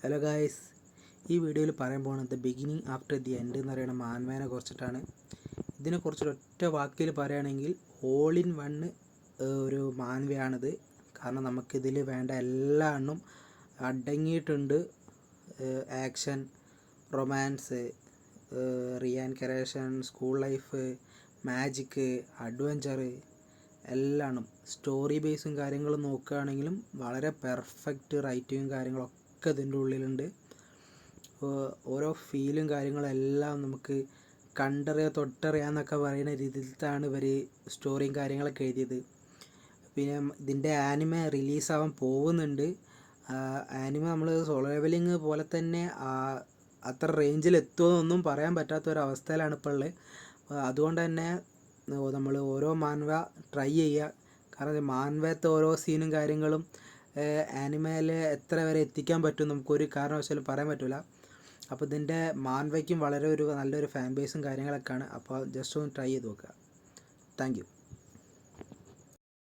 Hello guys, ഈ വീഡിയോയിൽ പറയാൻ പോകുന്നത് the beginning after the end എന്ന് പറയുന്ന മാൻവേനെ കുറിച്ചിട്ടാണ്. ഇതിനെക്കുറിച്ച് ഒറ്റ വാക്കിൽ പറയുകയാണെങ്കിൽ ഓൾ ഇൻ വൺ ഒരു മാൻവയാണിത്. കാരണം നമുക്കിതിൽ വേണ്ട എല്ലാ എണ്ണും അടങ്ങിയിട്ടുണ്ട്. Action, romance, reincarnation, school life, magic, adventure എല്ലാം. സ്റ്റോറി ബേസും കാര്യങ്ങളും നോക്കുകയാണെങ്കിലും വളരെ പെർഫെക്റ്റ് റൈറ്റിങ്ങും കാര്യങ്ങളൊക്കെ ഇതിൻ്റെ ഉള്ളിലുണ്ട്. ഓരോ ഫീലും കാര്യങ്ങളും എല്ലാം നമുക്ക് കണ്ടറിയാം തൊട്ടറിയാമെന്നൊക്കെ പറയുന്ന രീതിയിലാണ് ഇവർ സ്റ്റോറിയും കാര്യങ്ങളൊക്കെ എഴുതിയത്. പിന്നെ ഇതിൻ്റെ ആനിമ റിലീസാവാൻ പോകുന്നുണ്ട്. ആനിമ നമ്മൾ സോളോ ലെവലിംഗ് പോലെ തന്നെ അത്ര റേഞ്ചിൽ എത്തുമെന്നൊന്നും പറയാൻ പറ്റാത്തൊരവസ്ഥയിലാണ് ഇപ്പോൾ ഉള്ളത്. അതുകൊണ്ട് തന്നെ നമ്മൾ ഓരോ മാൻവ ട്രൈ ചെയ്യുക. കാരണം മാൻവത്തെ ഓരോ സീനും കാര്യങ്ങളും ആനിമയിൽ എത്ര വരെ എത്തിക്കാൻ പറ്റും നമുക്കൊരു കാരണവശാലും പറയാൻ പറ്റില്ല. അപ്പോൾ ഇതിൻ്റെ മാൻവയ്ക്കും വളരെ നല്ലൊരു ഫാൻ ബേസും കാര്യങ്ങളൊക്കെയാണ്. അപ്പോൾ ജസ്റ്റ് ഒന്ന് ട്രൈ ചെയ്ത് നോക്കുക. Thank you.